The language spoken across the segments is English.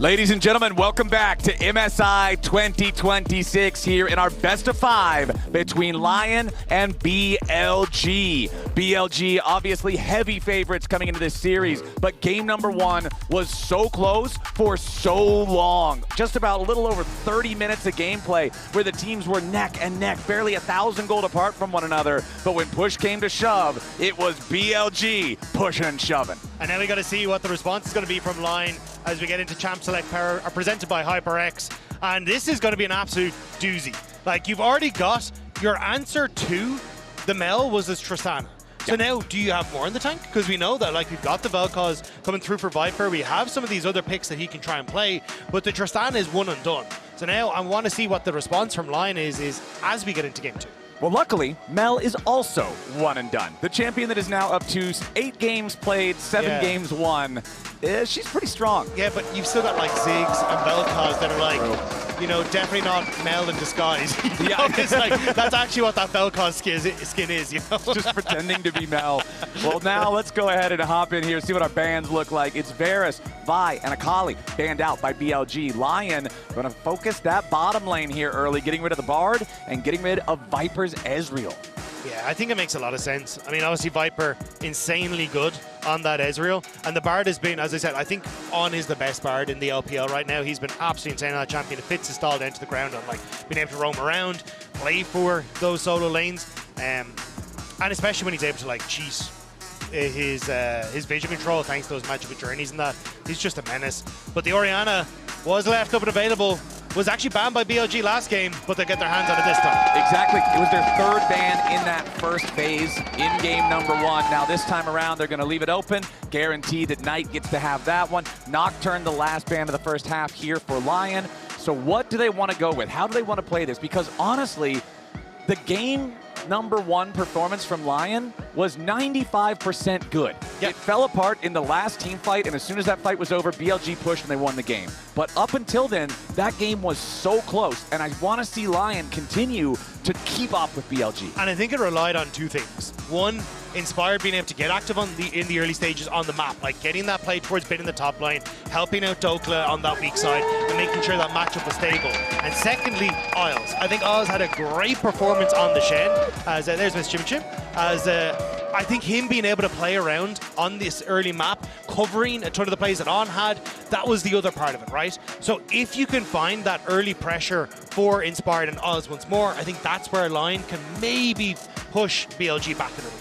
Ladies and gentlemen, welcome back to MSI 2026 here in our best of 5 between LYON and BLG. BLG, obviously heavy favorites coming into this series, but game number 1 was so close for so long. Just about a little over 30 minutes of gameplay where the teams were neck and neck, barely 1,000 gold apart from one another. But when push came to shove, it was BLG pushing and shoving. And now we got to see what the response is going to be from LYON as we get into Champ Select Power, presented by HyperX. And this is going to be an absolute doozy. Like, you've already got your answer to the Mel was this Tristana. So now, do you have more in the tank? Because we know that, like, we've got the Vel'Koz coming through for Viper. We have some of these other picks that he can try and play, but the Tristana is one and done. So now I want to see what the response from LYON is as we get into game 2. Well, luckily, Mel is also one and done. The champion that is now up to 8 games played, 7 games won. She's pretty strong. Yeah, but you've still got like Ziggs and Vel'Koz that are like, you know, definitely not Mel in disguise. Yeah, it's like, that's actually what that Vel'Koz skin is, you know? Just pretending to be Mel. Well, now let's go ahead and hop in here, see what our bans look like. It's Varus, Vi, and Akali banned out by BLG. LYON going to focus that bottom lane here early, getting rid of the Bard and getting rid of Viper's Ezreal. Yeah, I think it makes a lot of sense. I mean, obviously Viper, insanely good on that Ezreal. And the Bard has been, as I said, I think On is the best Bard in the LPL right now. He's been absolutely insane on that champion. It fits his stall down to the ground on, like, being able to roam around, play for those solo lanes. And especially when he's able to, like, cheat his vision control thanks to those magical journeys and that. He's just a menace. But the Orianna was left up and available. Was actually banned by BLG last game, but they get their hands on it this time. Exactly. It was their 3rd ban in that first phase in game number 1. Now this time around, they're going to leave it open. Guarantee that Knight gets to have that one. Nocturne, the last ban of the first half here for LYON. So what do they want to go with? How do they want to play this? Because honestly, the game number 1 performance from LYON was 95% good. It fell apart in the last team fight, and as soon as that fight was over, BLG pushed and they won the game. But up until then, that game was so close, and I want to see LYON continue to keep up with BLG. And I think it relied on 2 things. One, Inspired being able to get active in the early stages on the map, like getting that play towards mid in the top line, helping out Dhokla on that weak side, and making sure that matchup was stable. And secondly, Isles. I think Isles had a great performance on the Shen, as there's Miss Chim Chim, as I think him being able to play around on this early map, covering a ton of the plays that On had, that was the other part of it, right? So if you can find that early pressure for Inspired and Oz once more, I think that's where LYON can maybe push BLG back a little bit.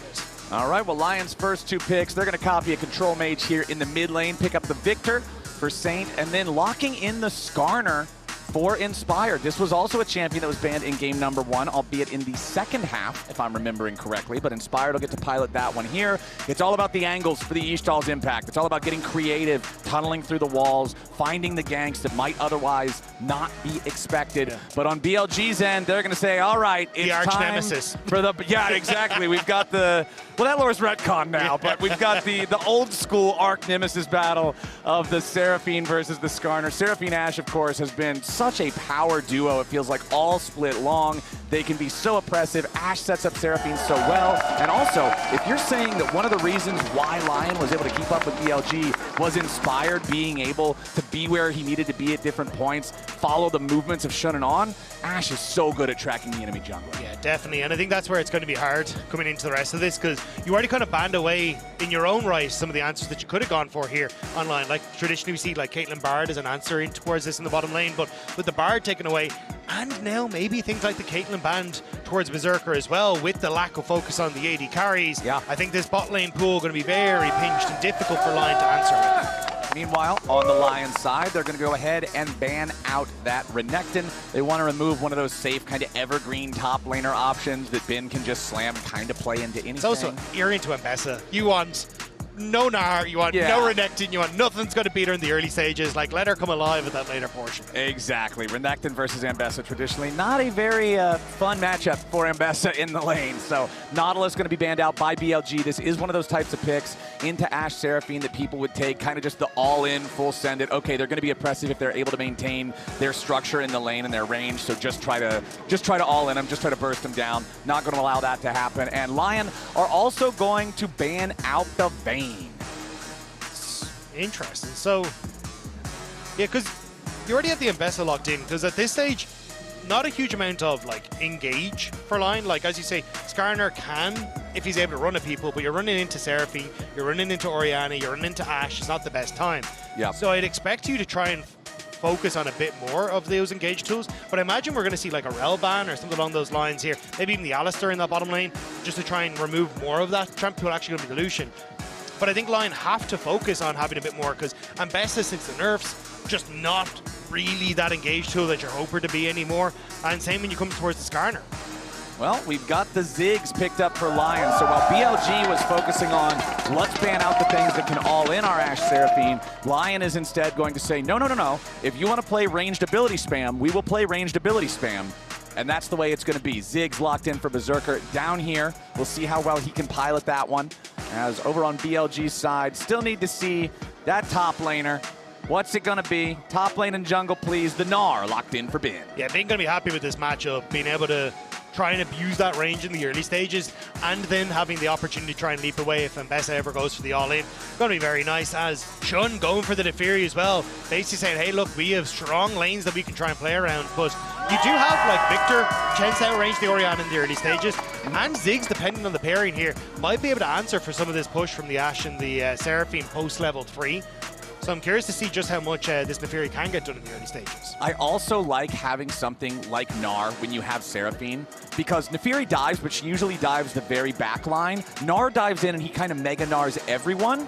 All right, well, LYON's first 2 picks, they're going to copy a control mage here in the mid lane, pick up the Viktor for Saint, and then locking in the Skamer for Inspired. This was also a champion that was banned in game number 1, albeit in the second half, if I'm remembering correctly, but Inspired will get to pilot that one here. It's all about the angles for the Ishtal's impact. It's all about getting creative, tunneling through the walls, finding the ganks that might otherwise not be expected. Yeah. But on BLG's end, they're going to say, all right, it's the arch time nemesis. For the, yeah, exactly. We've got the, well, that lore's retcon now, but we've got the old school arch nemesis battle of the Seraphine versus the Skamer. Seraphine Ashe, of course, has been such a power duo. It feels like all split long. They can be so oppressive. Ashe sets up Seraphine so well. And also, if you're saying that one of the reasons why LYON was able to keep up with BLG was Inspired being able to be where he needed to be at different points, follow the movements of Xun and On, Ashe is so good at tracking the enemy jungler. Yeah, definitely. And I think that's where it's going to be hard coming into the rest of this, because you already kind of banned away in your own right some of the answers that you could have gone for here online. Like traditionally we see like Caitlyn Bard as an answer in towards this in the bottom lane, but with the Bard taken away, and now maybe things like the Caitlyn banned towards Berserker as well, with the lack of focus on the AD carries, I think this bot lane pool going to be very pinched and difficult for LYON to answer. Meanwhile, on the LYON side, they're going to go ahead and ban out that Renekton. They want to remove one of those safe kind of evergreen top laner options that Ben can just slam and kind of play into anything. It's also, you're into Ambessa. You want no Gnar, you want no Renekton, you want nothing's going to beat her in the early stages. Like, let her come alive at that later portion. Exactly. Renekton versus Ambessa, traditionally not a very fun matchup for Ambessa in the lane. So Nautilus going to be banned out by BLG. This is one of those types of picks into Ashe Seraphine that people would take, kind of just the all-in, full send it. Okay, they're going to be oppressive if they're able to maintain their structure in the lane and their range. So just try to all in them, just try to burst them down. Not going to allow that to happen. And LYON are also going to ban out the Vayne. Interesting. So Yeah, because you already have the Ambessa locked in, because at this stage, not a huge amount of like engage for Lion. Like as you say, Skamer can, if he's able to run at people, but you're running into Seraphine, you're running into Orianna, you're running into Ashe. It's not the best time. Yeah. So I'd expect you to try and focus on a bit more of those engage tools, but I imagine we're going to see like a Rel ban or something along those lines here. Maybe even the Alistar in that bottom lane, just to try and remove more of that. Tramp tool actually going to be dilution. But I think Lion have to focus on having a bit more, because Ambessa, since the nerfs, just not really that engage tool that you're hoping to be anymore. And same when you come towards the Skamer. Well, we've got the Ziggs picked up for Lion. So while BLG was focusing on let's ban out the things that can all in our Ashe Seraphine, Lion is instead going to say, no, no, no, no. If you want to play ranged ability spam, we will play ranged ability spam. And that's the way it's going to be. Ziggs locked in for Berserker down here. We'll see how well he can pilot that one. As over on BLG's side, still need to see that top laner. What's it going to be? Top lane and jungle, please. The Gnar locked in for Bin. Yeah, Bin going to be happy with this matchup, being able to try and abuse that range in the early stages, and then having the opportunity to try and leap away if Ambessa ever goes for the all-in. Going to be very nice, as Xun going for the Naafiri as well, basically saying, hey look, we have strong lanes that we can try and play around, but you do have like Viktor chance to outrange the Orianna in the early stages, and Ziggs, depending on the pairing here, might be able to answer for some of this push from the Ashe and the Seraphine post level 3. So I'm curious to see just how much this Naafiri can get done in the early stages. I also like having something like Gnar when you have Seraphine, because Naafiri dives, but she usually dives the very back line. Gnar dives in and he kind of mega Gnars everyone.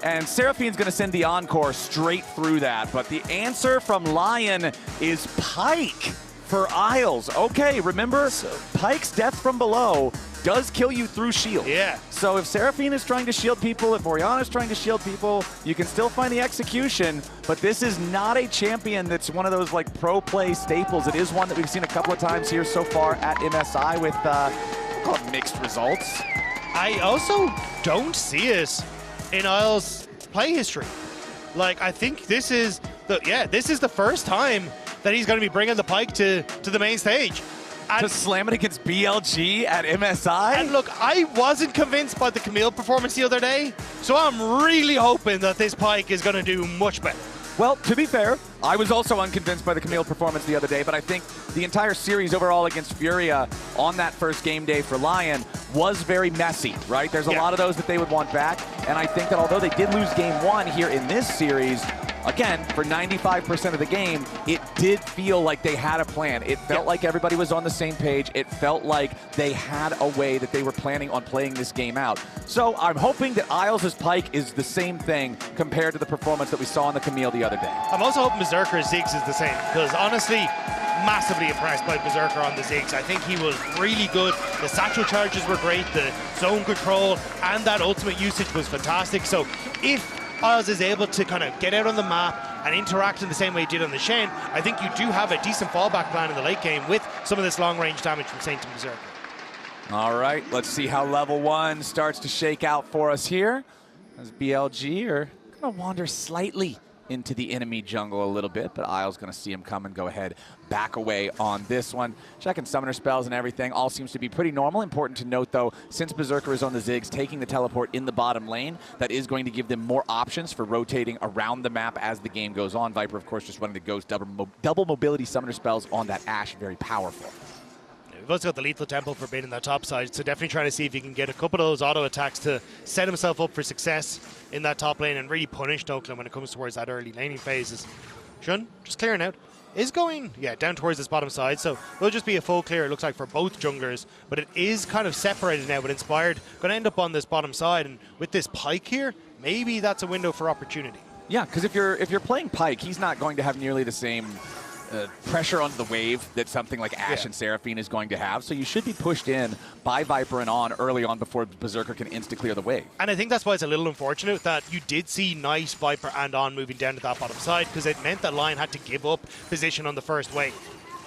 And Seraphine's going to send the Encore straight through that. But the answer from Lion is Pyke for Isles. Okay, remember, Pyke's death from below does kill you through shield. Yeah. So if Seraphine is trying to shield people, if Orianna is trying to shield people, you can still find the execution, but this is not a champion that's one of those like pro play staples. It is one that we've seen a couple of times here so far at MSI with we'll call it mixed results. I also don't see it in Isles' play history. Like, I think this is the first time that he's going to be bringing the Pyke to the main stage. And to slam it against BLG at MSI? And look, I wasn't convinced by the Camille performance the other day, so I'm really hoping that this Pyke is going to do much better. Well, to be fair, I was also unconvinced by the Camille performance the other day, but I think the entire series overall against Furia on that first game day for Lion was very messy, right? There's a lot of those that they would want back, and I think that although they did lose game 1 here in this series, again, for 95% of the game, it did feel like they had a plan. It felt like everybody was on the same page. It felt like they had a way that they were planning on playing this game out. So I'm hoping that Isles' Pyke is the same thing compared to the performance that we saw on the Camille the other day. I'm also hoping Berserker's Ziggs is the same, because honestly, massively impressed by Berserker on the Ziggs. I think he was really good. The satchel charges were great. The zone control and that ultimate usage was fantastic. So if Isles is able to kind of get out on the map and interact in the same way he did on the Shen, I think you do have a decent fallback plan in the late game with some of this long-range damage from Saint and Berserker. All right, let's see how level 1 starts to shake out for us here, as BLG are going to wander slightly into the enemy jungle a little bit, but Isles going to see him come and go ahead, back away on this one. Checking summoner spells and everything, all seems to be pretty normal. Important to note, though, since Berserker is on the Ziggs, taking the teleport in the bottom lane, that is going to give them more options for rotating around the map as the game goes on. Viper, of course, just running the Ghost double mobility summoner spells on that Ashe, very powerful. We've also got the Lethal Temple for Bin in that top side, so definitely trying to see if he can get a couple of those auto attacks to set himself up for success in that top lane and really punish Dhokla when it comes towards that early laning phases. Xun, just clearing out, is going, down towards this bottom side, so it'll just be a full clear, it looks like, for both junglers, but it is kind of separated now with Inspired. Going to end up on this bottom side, and with this Pyke here, maybe that's a window for opportunity. Yeah, because if you're playing Pyke, he's not going to have nearly the same pressure on the wave that something like Ashe and Seraphine is going to have. So you should be pushed in by Viper and On early on before Berserker can insta-clear the wave. And I think that's why it's a little unfortunate that you did see nice Viper and On moving down to that bottom side, because it meant that Lion had to give up position on the first wave.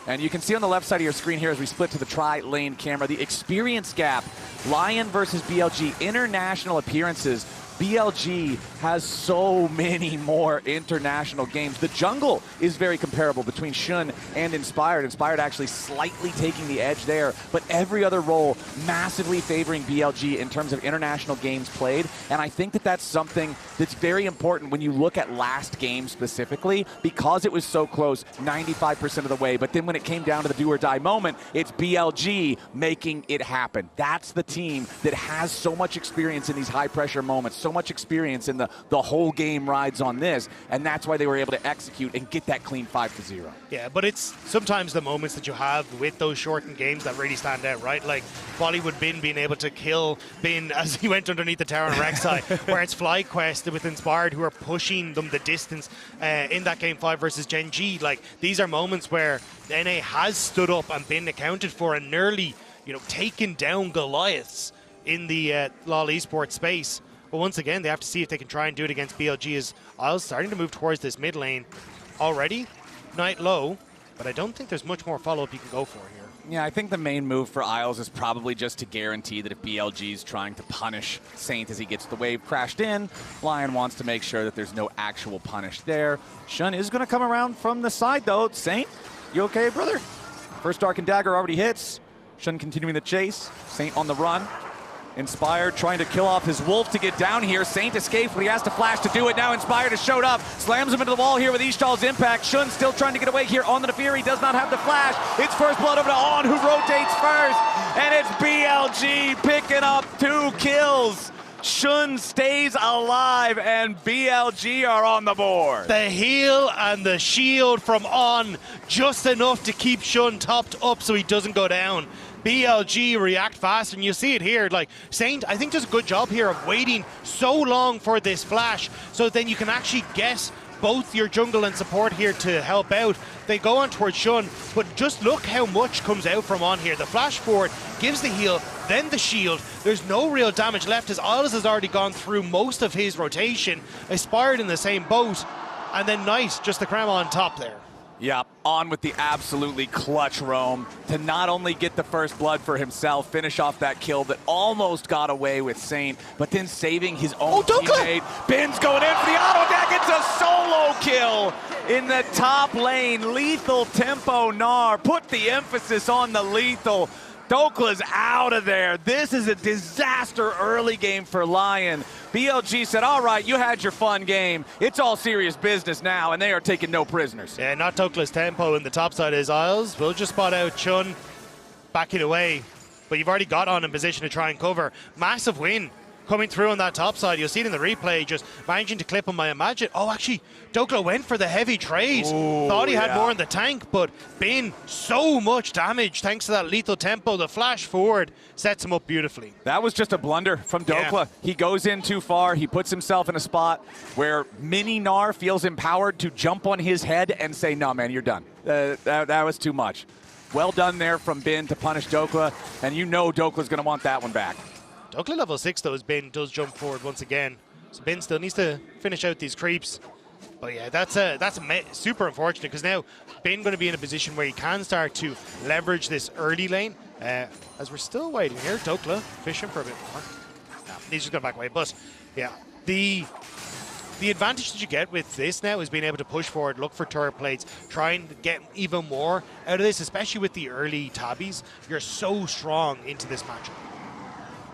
And you can see on the left side of your screen here as we split to the tri-lane camera, the experience gap. Lion versus BLG, international appearances. BLG has so many more international games. The jungle is very comparable between Xun and Inspired. Inspired actually slightly taking the edge there, but every other role massively favoring BLG in terms of international games played. And I think that that's something that's very important when you look at last game specifically, because it was so close 95% of the way. But then when it came down to the do or die moment, it's BLG making it happen. That's the team that has so much experience in these high pressure moments, so much experience in the whole game rides on this, and that's why they were able to execute and get that clean 5-0. Yeah, but it's sometimes the moments that you have with those shortened games that really stand out, right? Like Bollywood Bin being able to kill Bin as he went underneath the tower in Rek'Sai, where it's FlyQuest with Inspired who are pushing them the distance in that game 5 versus Gen G. Like, these are moments where NA has stood up and been accounted for and nearly, you know, taken down Goliaths in the LoL Esports space. But once again, they have to see if they can try and do it against BLG, as Isles starting to move towards this mid lane already. Knight low, but I don't think there's much more follow-up you can go for here. Yeah, I think the main move for Isles is probably just to guarantee that if BLG is trying to punish Saint as he gets the wave crashed in, LYON wants to make sure that there's no actual punish there. Xun is going to come around from the side, though. Saint, you okay, brother? First Dark and Dagger already hits. Xun continuing the chase. Saint on the run. Inspired trying to kill off his wolf to get down here. Saint escapes, but he has to flash to do it. Now Inspired has showed up. Slams him into the wall here with Ishtal's impact. Xun still trying to get away here on the Naafiri. Does not have the flash. It's first blood over to On, who rotates first. And it's BLG picking up 2 kills. Xun stays alive, and BLG are on the board. The heal and the shield from On, just enough to keep Xun topped up so he doesn't go down. BLG react fast, and you see it here. Like, Saint, I think, does a good job here of waiting so long for this flash, so then you can actually get both your jungle and support here to help out. They go on towards Xun, but just look how much comes out from On here. The flash forward gives the heal, then the shield. There's no real damage left as Isles has already gone through most of his rotation. Aspired in the same boat, and then Knight just the crown on top there. Yeah, On with the absolutely clutch roam to not only get the first blood for himself, finish off that kill that almost got away with Saint, but then saving his own teammate. Bin's going in for the auto deck. It's a solo kill in the top lane. Lethal tempo Gnar. Put the emphasis on the lethal. Dhokla's out of there. This is a disaster early game for LYON. BLG said, all right, you had your fun game. It's all serious business now, and they are taking no prisoners. Yeah, not Dhokla's tempo in the top side is Isles. We'll just spot out Xun backing away, but you've already got On in position to try and cover. Massive win coming through on that top side. You'll see it in the replay, just managing to clip him, I imagine. Oh, actually, Dhokla went for the heavy trade. Ooh, thought he had more in the tank, but Bin, so much damage thanks to that lethal tempo. The flash forward sets him up beautifully. That was just a blunder from Dhokla. Yeah. He goes in too far. He puts himself in a spot where mini Gnar feels empowered to jump on his head and say, no, man, you're done. That was too much. Well done there from Bin to punish Dhokla, and you know Dhokla's going to want that one back. Dhokla level 6 though, as Bin does jump forward once again. So Bin still needs to finish out these creeps. But yeah, that's super unfortunate, because now Bin going to be in a position where he can start to leverage this early lane. As we're still waiting here, Dhokla fishing for a bit more. No, he's just going to back away. But yeah, the advantage that you get with this now is being able to push forward, look for turret plates, try and get even more out of this, especially with the early tabbies. You're so strong into this matchup.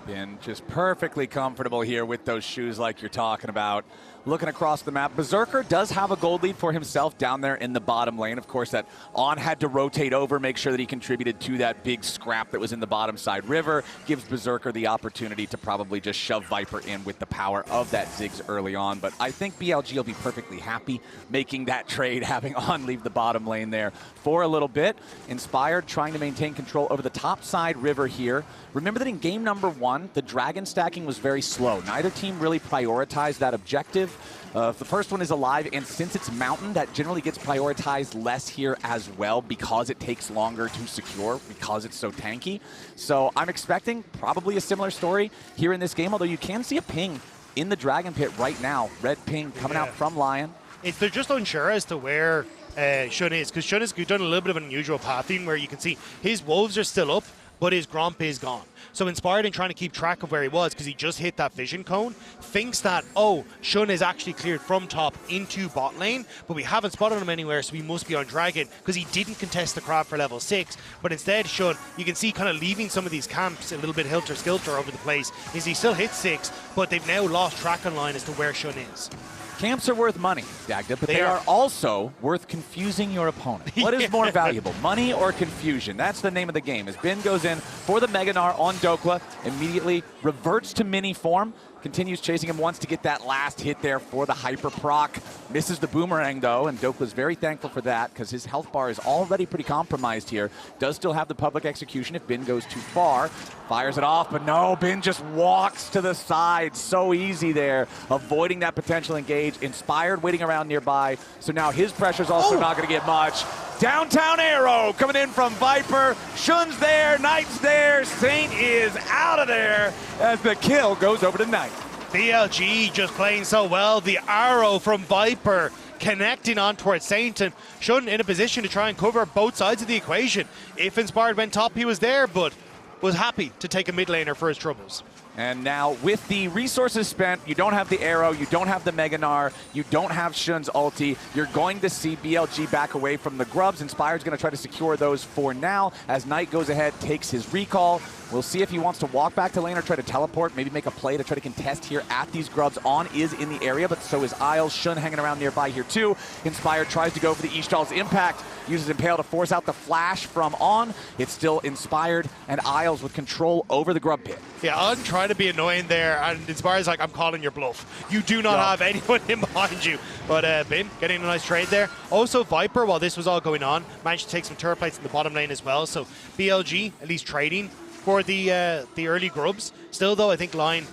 Bin just perfectly comfortable here with those shoes like you're talking about. Looking across the map, Berserker does have a gold lead for himself down there in the bottom lane. Of course, that On had to rotate over, make sure that he contributed to that big scrap that was in the bottom side river. Gives Berserker the opportunity to probably just shove Viper in with the power of that Ziggs early on. But I think BLG will be perfectly happy making that trade, having On leave the bottom lane there for a little bit. Inspired trying to maintain control over the top side river here. Remember that in game number 1, the dragon stacking was very slow. Neither team really prioritized that objective. The first one is alive, and since it's mountain, that generally gets prioritized less here as well because it takes longer to secure because it's so tanky. So I'm expecting probably a similar story here in this game, although you can see a ping in the dragon pit right now. Red ping coming out from LYON. They're just unsure as to where Xun is, because Xun has done a little bit of an unusual pathing where you can see his wolves are still up, but his Gromp is gone. So Inspired, in trying to keep track of where he was, because he just hit that vision cone, thinks that, oh, Xun is actually cleared from top into bot lane, but we haven't spotted him anywhere, so he must be on Dragon, because he didn't contest the crab for level 6. But instead, Xun, you can see kind of leaving some of these camps a little bit hilter-skelter over the place, is he still hits 6, but they've now lost track online as to where Xun is. Camps are worth money, Dagda, but they are also worth confusing your opponent. What is more valuable, money or confusion? That's the name of the game. As Bin goes in for the Mega Gnar on Dhokla, immediately reverts to mini form, continues chasing him once to get that last hit there for the hyper proc. Misses the boomerang though, and Dhokla's very thankful for that because his health bar is already pretty compromised here. Does still have the public execution if Bin goes too far. Fires it off, but no, Bin just walks to the side. So easy there, avoiding that potential engage. Inspired waiting around nearby, so now his pressure's also not going to get much. Downtown arrow coming in from Viper. Xun's there, Knight's there, Saint is out of there as the kill goes over to Knight. BLG just playing so well. The arrow from Viper connecting on towards Saint, and Xun in a position to try and cover both sides of the equation. If Inspired went top, he was there, but was happy to take a mid laner for his troubles. And now with the resources spent, you don't have the arrow, you don't have the Mega Gnar, you don't have Xun's ulti. You're going to see BLG back away from the grubs. Inspired's going to try to secure those for now as Knight goes ahead, takes his recall. We'll see if he wants to walk back to lane or try to teleport, maybe make a play to try to contest here at these grubs. On is in the area, but so is Isles. Xun hanging around nearby here too. Inspired tries to go for the Ishtal's impact, uses Impale to force out the flash from On. It's still Inspired and Isles with control over the grub pit. Yeah, On trying to be annoying there, and Inspired's like, I'm calling your bluff. You do not have anyone in behind you. But Bin getting a nice trade there. Also, Viper, while this was all going on, managed to take some turret plates in the bottom lane as well. So BLG at least trading for the early grubs. Still though, I think LYON,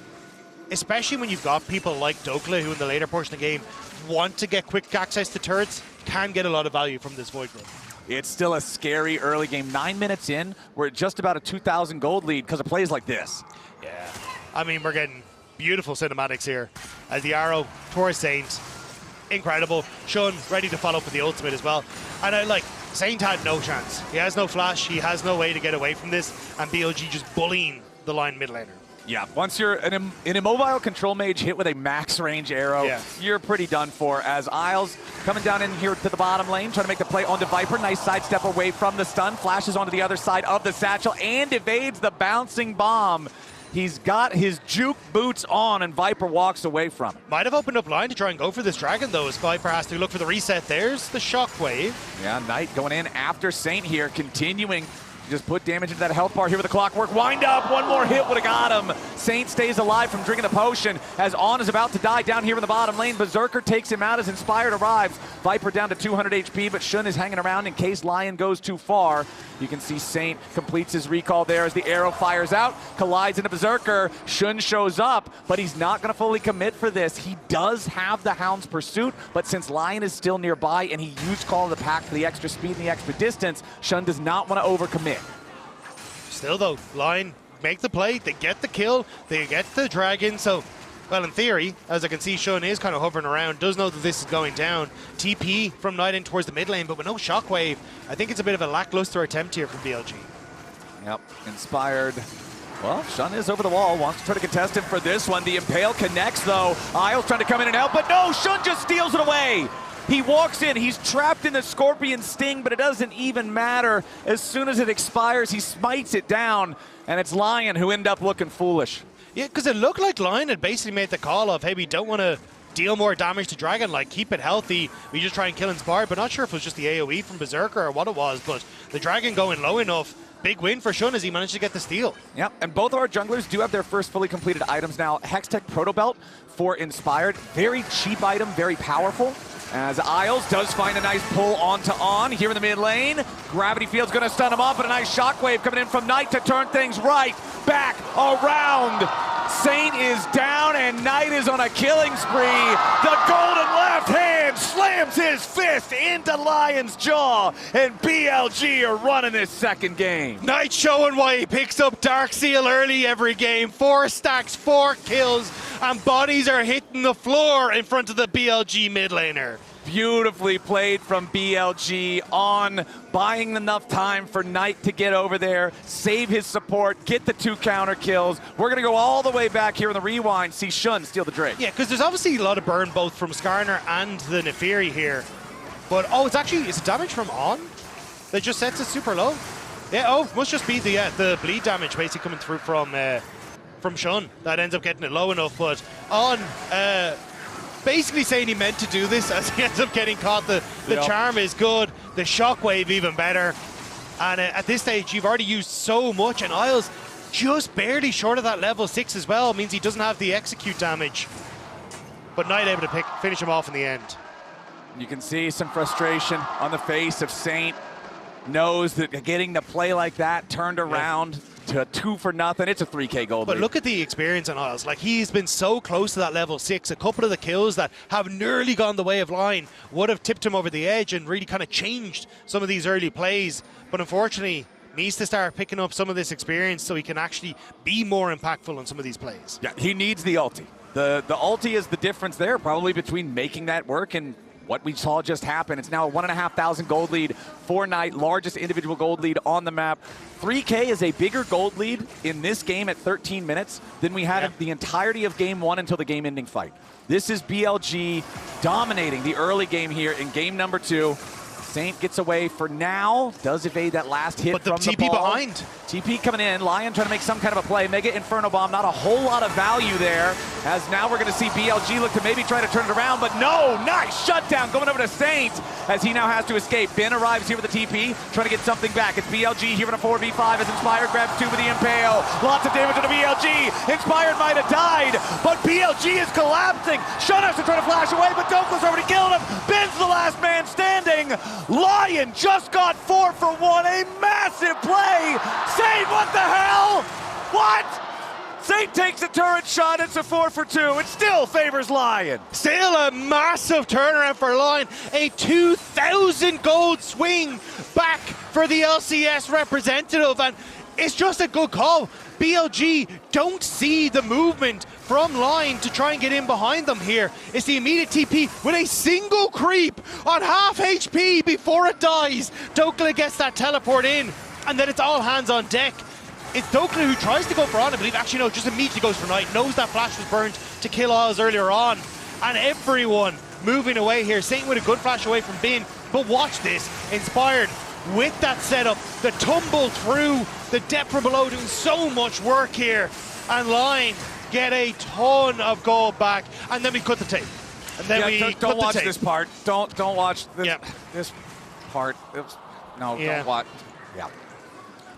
especially when you've got people like Dhokla who in the later portion of the game want to get quick access to turrets, can get a lot of value from this Void Grub. It's still a scary early game. 9 minutes in, we're at just about a 2,000 gold lead because of plays like this. Yeah, I mean, we're getting beautiful cinematics here as the arrow towards Saint. Incredible. Xun ready to follow up with the ultimate as well. And I like, Saint had no chance. He has no flash, he has no way to get away from this, and BLG just bullying the LYON mid laner. Yeah, once you're an immobile control mage hit with a max range arrow, you're pretty done for. As Isles coming down in here to the bottom lane, trying to make the play onto Viper. Nice sidestep away from the stun, flashes onto the other side of the satchel and evades the bouncing bomb. He's got his juke boots on and Viper walks away from it. Might have opened up line to try and go for this dragon though, as Viper has to look for the reset. There's the shockwave. Yeah, Knight going in after Saint here, continuing. Just put damage into that health bar here with the clockwork. Wind up, one more hit would have got him. Saint stays alive from drinking the potion as On is about to die down here in the bottom lane. Berserker takes him out as Inspired arrives. Viper down to 200 HP, but Xun is hanging around in case LYON goes too far. You can see Saint completes his recall there as the arrow fires out, collides into Berserker. Xun shows up, but he's not going to fully commit for this. He does have the Hound's Pursuit, but since LYON is still nearby and he used Call of the Pack for the extra speed and the extra distance, Xun does not want to overcommit. Still though, LYON make the play, they get the kill, they get the dragon, so, well, in theory, as I can see, Xun is kind of hovering around, does know that this is going down. TP from Knight in towards the mid lane, but with no shockwave, I think it's a bit of a lackluster attempt here from BLG. Yep, Inspired. Well, Xun is over the wall, wants to try to contest him for this one. The Impale connects though. Isles trying to come in and out, but no, Xun just steals it away. He walks in, he's trapped in the Scorpion Sting, but it doesn't even matter. As soon as it expires, he smites it down, and it's LYON who end up looking foolish. Yeah, because it looked like LYON had basically made the call of, hey, we don't want to deal more damage to Dragon, like keep it healthy, we just try and kill Inspired, but not sure if it was just the AoE from Berserker or what it was, but the Dragon going low enough. Big win for Xun as he managed to get the steal. Yep, and both of our junglers do have their first fully completed items now. Hextech Proto Belt for Inspired. Very cheap item, very powerful. As Isles does find a nice pull onto On here in the mid lane. Gravity Field's gonna stun him off, but a nice shockwave coming in from Knight to turn things right back around. Saint is down and Knight is on a killing spree. The golden left hand slams his fist into LYON's jaw, and BLG are running this second game. Knight showing why he picks up Darkseal early every game. 4 stacks, 4 kills, and bodies are hitting the floor in front of the BLG mid laner. Beautifully played from BLG on, buying enough time for Knight to get over there, save his support, get the 2 counter kills. We're going to go all the way back here in the rewind, see Xun steal the Drake. Yeah, because there's obviously a lot of burn both from Skamer and the Naafiri here. But, oh, it's damage from On? That just sets it super low. Yeah, oh, must just be the bleed damage basically coming through from Xun that ends up getting it low enough. But On, basically saying he meant to do this as he ends up getting caught. The charm is good, the shockwave even better. And at this stage, you've already used so much, and Isles just barely short of that level 6 as well. It means he doesn't have the execute damage. But Knight able to finish him off in the end. You can see some frustration on the face of Saint. Knows that getting to play like that turned around to a 2 for nothing. It's a 3K gold But lead. look at the experience on Isles. Like, he's been so close to that level 6. A couple of the kills that have nearly gone the way of LYON would have tipped him over the edge and really kind of changed some of these early plays. But unfortunately, needs to start picking up some of this experience so he can actually be more impactful on some of these plays. Yeah, he needs the ulti. The ulti is the difference there, probably between making that work and what we saw just happen. It's now a 1,500 gold lead for Knight, largest individual gold lead on the map. 3K is a bigger gold lead in this game at 13 minutes than we had the entirety of game 1 until the game-ending fight. This is BLG dominating the early game here in game number 2. Saint gets away for now, does evade that last hit from the TP ball. behind. TP coming in, LYON trying to make some kind of a play. Mega Inferno Bomb, not a whole lot of value there, as now we're going to see BLG look to maybe try to turn it around, but no, nice shutdown going over to Saint, as he now has to escape. Ben arrives here with the TP, trying to get something back. It's BLG here in a 4v5 as Inspired grabs 2 with the Impale. Lots of damage on the BLG. Inspired might have died, but BLG is collapsing. Xun has to try to flash away, but Dhokla's already killed him. Ben's the last man standing. LYON just got 4 for 1, a massive play. Saint, what the hell? What? Saint takes a turret shot, it's a 4 for 2. It still favors LYON. Still a massive turnaround for LYON. A 2,000 gold swing back for the LCS representative, and it's just a good call. BLG don't see the movement from LYON to try and get in behind them here. It's the immediate TP with a single creep on half HP before it dies. Dhokla gets that teleport in, and then it's all hands on deck. It's Dhokla who tries to go for On, I believe. Actually, no, just immediately goes for Knight. Knows that flash was burned to kill Isles earlier on. And everyone moving away here. Saint with a good flash away from Bin. But watch this. Inspired with that setup. The tumble through the depth from below, doing so much work here. And LYON get a ton of gold back. And then we cut the tape. And then we don't watch this part. Don't watch this, this part. No, don't watch. Yeah.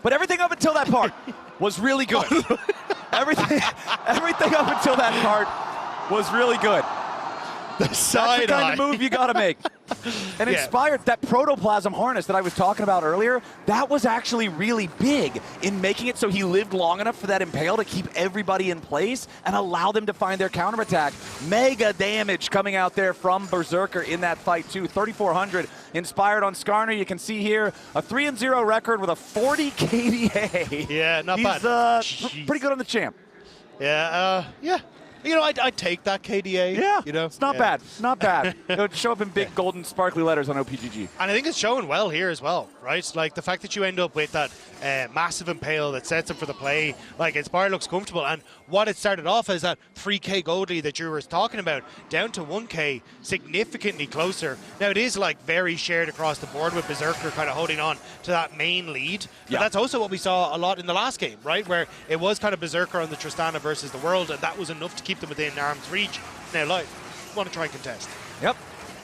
But everything up until that part was really good. everything up until that part was really good. That's the kind of move you got to make. And Inspired, that protoplasm harness that I was talking about earlier, that was actually really big in making it so he lived long enough for that Impale to keep everybody in place and allow them to find their counterattack. Mega damage coming out there from Berserker in that fight too. 3,400 Inspired on Skamer. You can see here a 3-0 record with a 40 KDA. Yeah, not bad. He's pretty good on the champ. Yeah, yeah. You know, I'd take that KDA. Yeah, you know, it's not bad. Not bad. It would show up in big golden sparkly letters on OPGG. And I think it's showing well here as well, right? Like the fact that you end up with that massive Impale that sets up for the play, like Inspire looks comfortable. And what it started off as that 3K gold lead that you were talking about, down to 1K, significantly closer. Now it is like very shared across the board with Berserker kind of holding on to that main lead. But that's also what we saw a lot in the last game, right? Where it was kind of Berserker on the Tristana versus the World, and that was enough to keep them within arm's reach. Now LYON want to try and contest. Yep.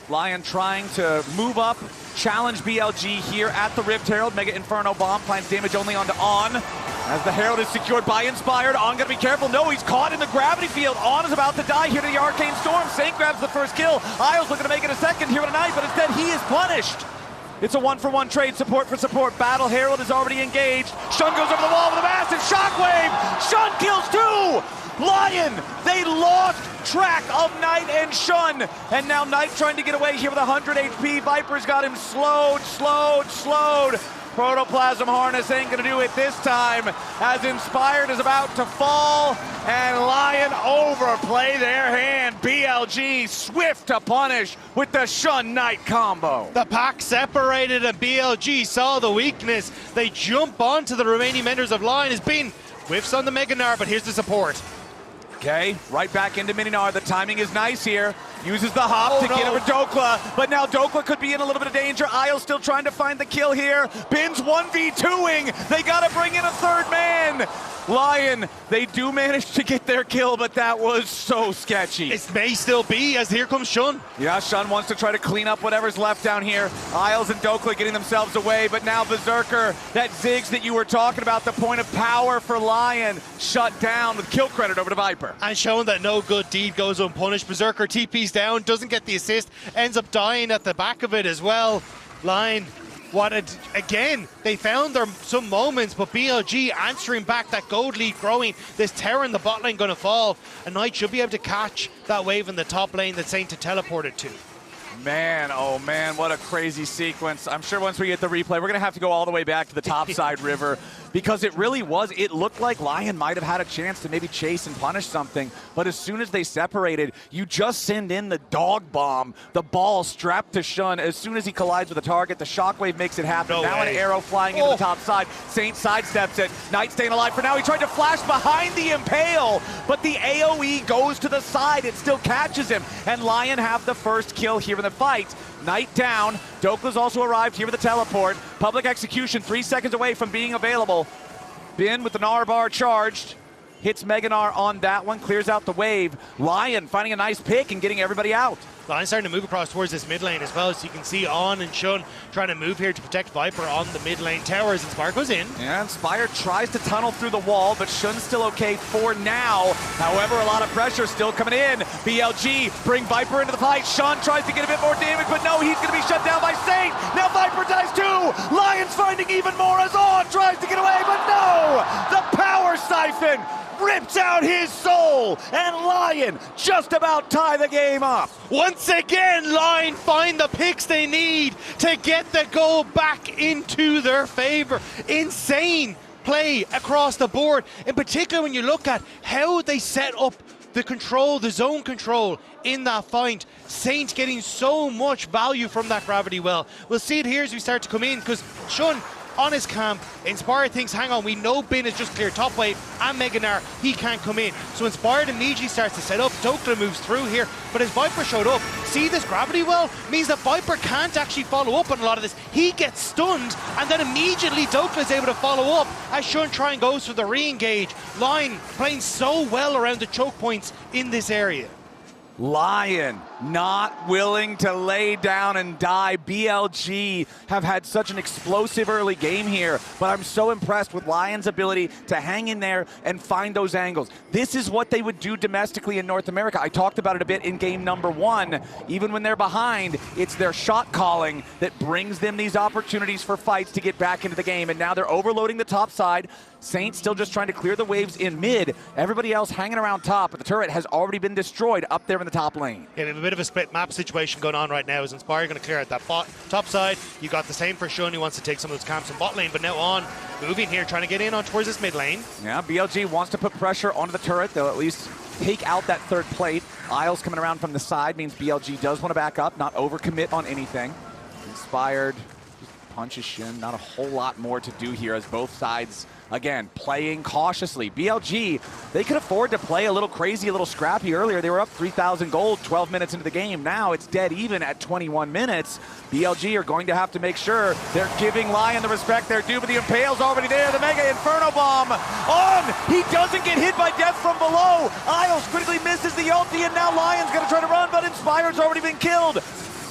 LYON trying to move up, challenge BLG here at the Rift Herald. Mega Inferno Bomb finds damage only onto On. As the Herald is secured by Inspired, On gonna be careful. No, he's caught in the gravity field. On is about to die here to the Arcane Storm. Saint grabs the first kill. Isles looking to make it a second here tonight, but instead he is punished. It's a 1-for-1 trade, support for support. Battle Herald is already engaged. Xun goes over the wall with a massive shockwave. Xun kills 2. LYON, they lost track of Knight and Xun. And now Knight trying to get away here with 100 HP. Viper's got him slowed. Protoplasm Harness ain't gonna do it this time, as Inspired is about to fall, and LYON overplay their hand. BLG swift to punish with the Xun Knight combo. The pack separated and BLG saw the weakness. They jump onto the remaining members of LYON. Has been whiffs on the Mega Gnar, but here's the support. Okay, right back into Gnar. The timing is nice here. Uses the hop to get over Dhokla, but now Dhokla could be in a little bit of danger. Isle still trying to find the kill here. Bin's 1v2ing. They gotta bring in a third man. LYON, they do manage to get their kill, but that was so sketchy. It may still be, as here comes Xun. Yeah, Xun wants to try to clean up whatever's left down here. Isles and Dhokla getting themselves away, but now Berserker, that Ziggs that you were talking about, the point of power for LYON, shut down with kill credit over to Viper. And showing that no good deed goes unpunished. Berserker TP's down, doesn't get the assist, ends up dying at the back of it as well. LYON, again, they found some moments, but BLG answering back, that gold lead growing, this terror in the bot lane gonna fall, and Knight should be able to catch that wave in the top lane that Saint to teleport it to. Man, oh man, what a crazy sequence. I'm sure once we get the replay, we're gonna have to go all the way back to the topside river, because it really was, it looked like LYON might have had a chance to maybe chase and punish something, but as soon as they separated, you just send in the dog bomb, the ball strapped to Xun. As soon as he collides with the target, the shockwave makes it happen. Now an arrow flying into the top side. Saint sidesteps it. Knight staying alive for now. He tried to flash behind the Impale, but the AoE goes to the side. It still catches him, and LYON have the first kill here in the fight. Knight down. Dhokla's also arrived here with the teleport. Public execution 3 seconds away from being available. Bin with the Gnar bar charged. Hits Mega Gnar on that one, clears out the wave. LYON finding a nice pick and getting everybody out. LYON starting to move across towards this mid lane as well, as you can see On and Xun trying to move here to protect Viper on the mid lane tower as Inspire goes in. Yeah, Inspire tries to tunnel through the wall, but Xun's still okay for now. However, a lot of pressure still coming in. BLG bring Viper into the fight. Xun tries to get a bit more damage, but no, he's gonna be shut down by Saint. Now Viper dies too. LYON's finding even more as On tries to get away, but no! The power siphon rips out his soul, and LYON just about tie the game up. Once again, LYON find the picks they need to get the goal back into their favor. Insane play across the board, in particular when you look at how they set up the control, the zone control in that fight. Saint getting so much value from that gravity well. We'll see it here as we start to come in, because Xun on his camp, Inspired thinks, hang on, we know Bin is just clear top wave and Mega Gnar, he can't come in. So Inspired immediately starts to set up. Dhokla moves through here, but as Viper showed up, see this gravity well means that Viper can't actually follow up on a lot of this. He gets stunned, and then immediately Dhokla is able to follow up as Xun try and goes for the re-engage. LYON playing so well around the choke points in this area. LYON not willing to lay down and die. BLG have had such an explosive early game here, but I'm so impressed with LYON's ability to hang in there and find those angles. This is what they would do domestically in North America. I talked about it a bit in game number 1. Even when they're behind, it's their shot calling that brings them these opportunities for fights to get back into the game, and now they're overloading the top side. Saint still just trying to clear the waves in mid. Everybody else hanging around top, but the turret has already been destroyed up there in the top lane. Yeah, we have a bit of a split map situation going on right now as Inspire going to clear out that top side. You got the same for Xun, who wants to take some of those camps in bot lane, but now On moving here, trying to get in on towards this mid lane. Yeah, BLG wants to put pressure onto the turret. They'll at least take out that third plate. Isles coming around from the side means BLG does want to back up, not overcommit on anything. Inspired punches Xun. Not a whole lot more to do here as both sides, again, playing cautiously. BLG, they could afford to play a little crazy, a little scrappy earlier. They were up 3,000 gold 12 minutes into the game. Now it's dead even at 21 minutes. BLG are going to have to make sure they're giving LYON the respect they're due, but the Impale's already there. The Mega Inferno Bomb on! He doesn't get hit by death from below. Isles critically misses the ulti, and now LYON's gonna try to run, but Inspired's already been killed.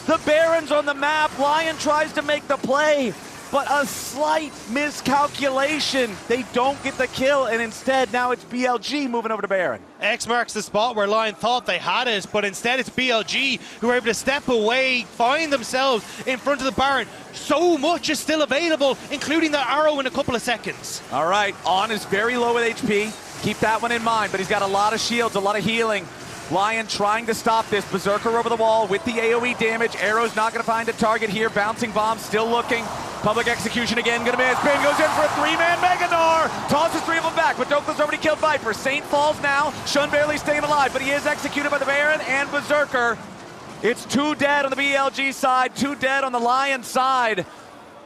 The Baron's on the map. LYON tries to make the play, but a slight miscalculation. They don't get the kill, and instead now it's BLG moving over to Baron. X marks the spot where LYON thought they had it, but instead it's BLG who are able to step away, find themselves in front of the Baron. So much is still available, including the arrow in a couple of seconds. All right, On is very low with HP. Keep that one in mind, but he's got a lot of shields, a lot of healing. LYON trying to stop this. Berserker over the wall with the AoE damage. Arrow's not going to find a target here. Bouncing bomb still looking. Public execution again, gonna miss. Bin goes in for a 3-man Mega Gnar. Tosses 3 of them back, but Dhokla's already killed Viper. Saint falls now. Xun barely staying alive, but he is executed by the Baron and Berserker. It's 2 dead on the BLG side, 2 dead on the LYON side.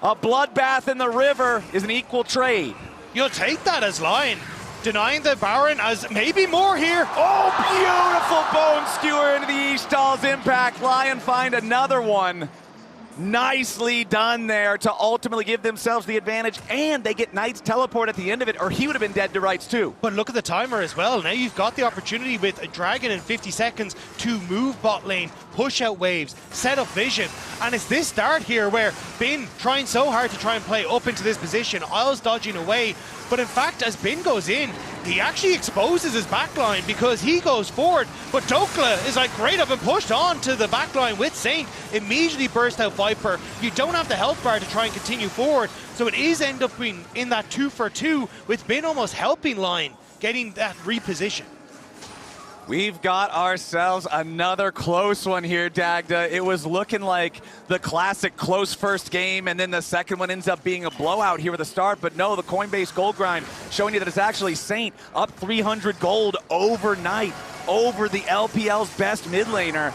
A bloodbath in the river is an equal trade. You'll take that as LYON. Denying the Baron as maybe more here. Oh, beautiful bone skewer into the East Stall's impact. LYON find another one. Nicely done there to ultimately give themselves the advantage, and they get Knight's teleport at the end of it, or he would have been dead to rights too. But look at the timer as well. Now you've got the opportunity with a Dragon in 50 seconds to move bot lane, push out waves, set up vision. And it's this start here where Bin trying so hard to try and play up into this position, Isles dodging away. But in fact, as Bin goes in, he actually exposes his backline because he goes forward. But Dhokla is like, great, I've been pushed on to the backline with Saint. Immediately burst out Viper. You don't have the health bar to try and continue forward. So it is end up being in that 2-for-2 with Bin almost helping LYON getting that reposition. We've got ourselves another close one here, Dagda. It was looking like the classic close first game, and then the second one ends up being a blowout here with the start. But no, the Coinbase gold grind showing you that it's actually Saint up 300 gold overnight over the LPL's best mid laner.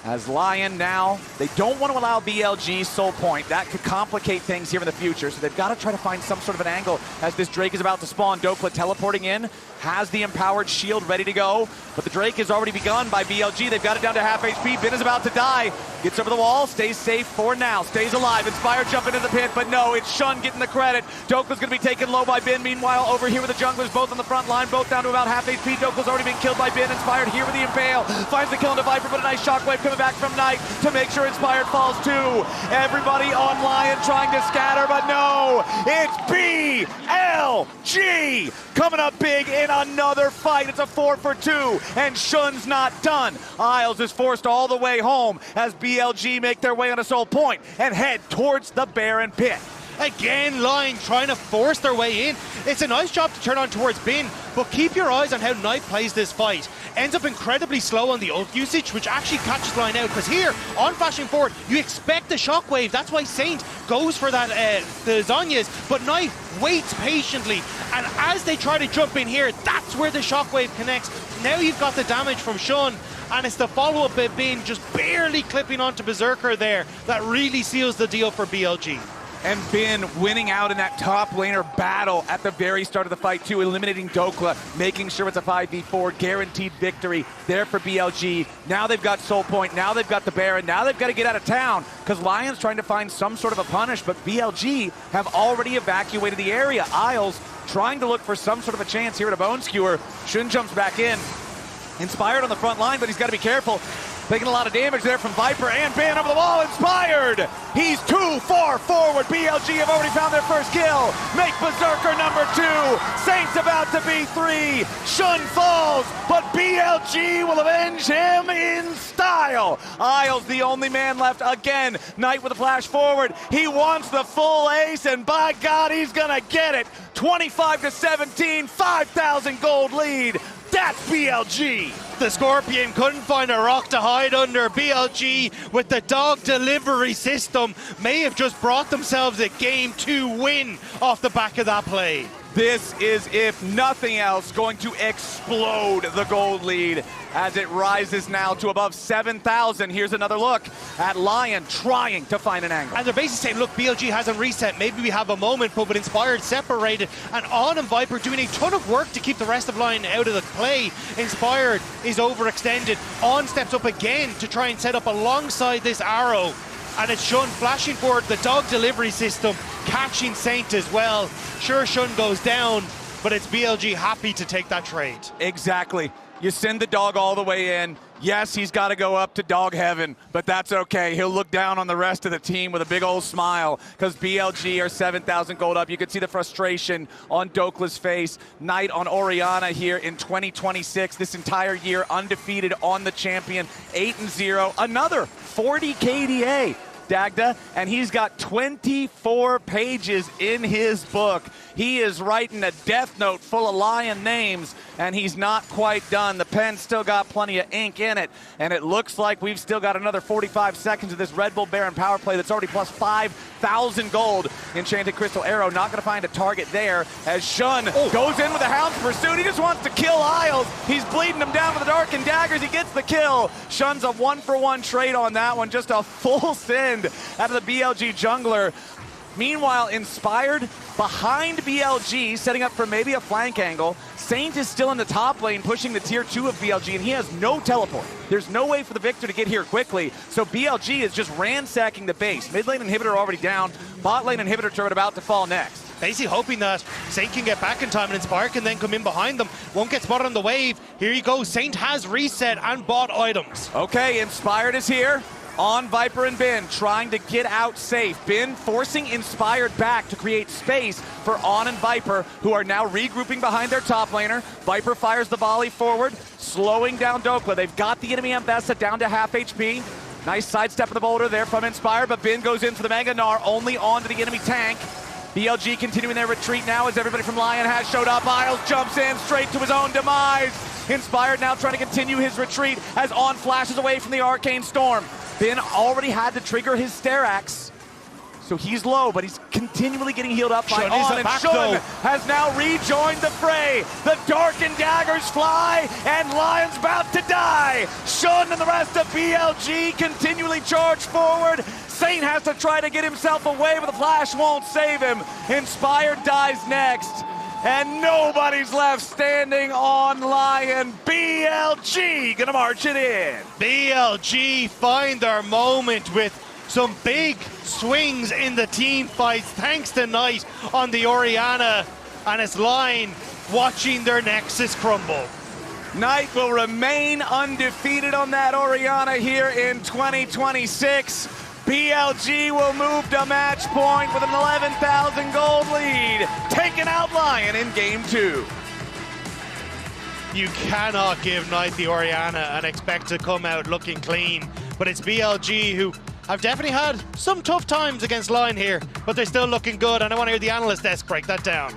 As LYON now, they don't want to allow BLG soul point. That could complicate things here in the future, so they've got to try to find some sort of an angle as this Drake is about to spawn. Dhokla teleporting in, has the empowered shield ready to go, but the Drake has already begun by BLG. They've got it down to half HP. Bin is about to die. Gets over the wall, stays safe for now, stays alive. Inspire jumping into the pit, but no, it's Xun getting the credit. Dhokla's going to be taken low by Bin. Meanwhile, over here with the junglers, both on the front line, both down to about half HP. Dhokla's already been killed by Bin. Inspired here with the Impale. Finds the kill into Viper, but a nice shockwave coming back from Knight to make sure Inspired falls too. Everybody on LYON trying to scatter, but no, it's BLG coming up big in another fight. It's a 4-for-2, and Xun's not done. Isles is forced all the way home as BLG make their way on a soul point and head towards the Baron pit. Again, LYON trying to force their way in. It's a nice job to turn on towards Bin, but keep your eyes on how Knight plays this fight. Ends up incredibly slow on the ult usage, which actually catches LYON out, because here, on flashing forward, you expect the shockwave. That's why Saint goes for that, the Zhonya's, but Knight waits patiently, and as they try to jump in here, that's where the shockwave connects. Now you've got the damage from Xun, and it's the follow-up bit Bin just barely clipping onto Berserker there that really seals the deal for BLG. And Bin winning out in that top laner battle at the very start of the fight too, eliminating Dhokla, making sure it's a 5v4, guaranteed victory there for BLG. Now they've got soul point, now they've got the Baron, now they've got to get out of town because LYON's trying to find some sort of a punish, but BLG have already evacuated the area. Isles trying to look for some sort of a chance here at a bone skewer. Xun jumps back in. Inspired on the front line, but he's got to be careful. Taking a lot of damage there from Viper and Bin over the wall. Inspired! He's too far forward. BLG have already found their first kill. Make Berserker number 2. Saint's about to be 3. Xun falls, but BLG will avenge him in style. Isles the only man left again. Knight with a flash forward. He wants the full ace, and by God, he's gonna get it. 25-17, 5,000 gold lead. That's BLG. The Scorpion couldn't find a rock to hide under. BLG with the dog delivery system may have just brought themselves a Game 2 win off the back of that play. This is, if nothing else, going to explode the gold lead as it rises now to above 7,000. Here's another look at LYON trying to find an angle. And they're basically saying, look, BLG hasn't reset. Maybe we have a moment, but with Inspired separated, and On and Viper doing a ton of work to keep the rest of LYON out of the play. Inspired is overextended. On steps up again to try and set up alongside this arrow. And it's Xun flashing forward, the dog delivery system, catching Saint as well. Sure, Xun goes down, but it's BLG happy to take that trade. Exactly. You send the dog all the way in. Yes, he's got to go up to dog heaven, but that's okay. He'll look down on the rest of the team with a big old smile because BLG are 7,000 gold up. You can see the frustration on Dhokla's face. Knight on Orianna here in 2026. This entire year undefeated on the champion, 8-0. Another 40 KDA. Dagda, and he's got 24 pages in his book. He is writing a death note full of LYON names, and he's not quite done. The pen's still got plenty of ink in it, and it looks like we've still got another 45 seconds of this Red Bull Baron power play that's already plus 5,000 gold. Enchanted Crystal Arrow not going to find a target there as Xun goes in with a Hound's Pursuit. He just wants to kill Isles. He's bleeding him down with the Dark and Daggers. He gets the kill. Xun's a 1-for-1 trade on that one. Just a full send out of the BLG jungler. Meanwhile, Inspired behind BLG, setting up for maybe a flank angle. Saint is still in the top lane, pushing the tier 2 of BLG, and he has no teleport. There's no way for the Viktor to get here quickly, so BLG is just ransacking the base. Mid lane inhibitor already down, bot lane inhibitor turret about to fall next. Basically hoping that Saint can get back in time and Inspire can then come in behind them. Won't get spotted on the wave. Here you go. Saint has reset and bought items. Okay, Inspired is here. On Viper and Bin, trying to get out safe. Bin forcing Inspired back to create space for On and Viper, who are now regrouping behind their top laner. Viper fires the volley forward, slowing down Dhokla. They've got the enemy Ambessa down to half HP. Nice sidestep of the boulder there from Inspired, but Bin goes in for the Mega Gnar, only onto the enemy tank. BLG continuing their retreat now as everybody from LYON has showed up. Isles jumps in straight to his own demise. Inspired now trying to continue his retreat as On flashes away from the Arcane Storm. Bin already had to trigger his Sterax, so he's low, but he's continually getting healed up by On, and Xun has now rejoined the fray. The Dark and Daggers fly, and LYON's about to die. Xun and the rest of BLG continually charge forward. Saint has to try to get himself away, but the flash won't save him. Inspired dies next, and nobody's left standing on LYON. BLG gonna march it in. BLG find their moment with some big swings in the team fights, thanks to Knight on the Orianna and his line, watching their Nexus crumble. Knight will remain undefeated on that Orianna here in 2026. BLG will move to match point with an 11,000 gold lead, taking out LYON in game 2. You cannot give Knight the Orianna and expect to come out looking clean, but it's BLG who have definitely had some tough times against LYON here, but they're still looking good, and I want to hear the analyst desk break that down.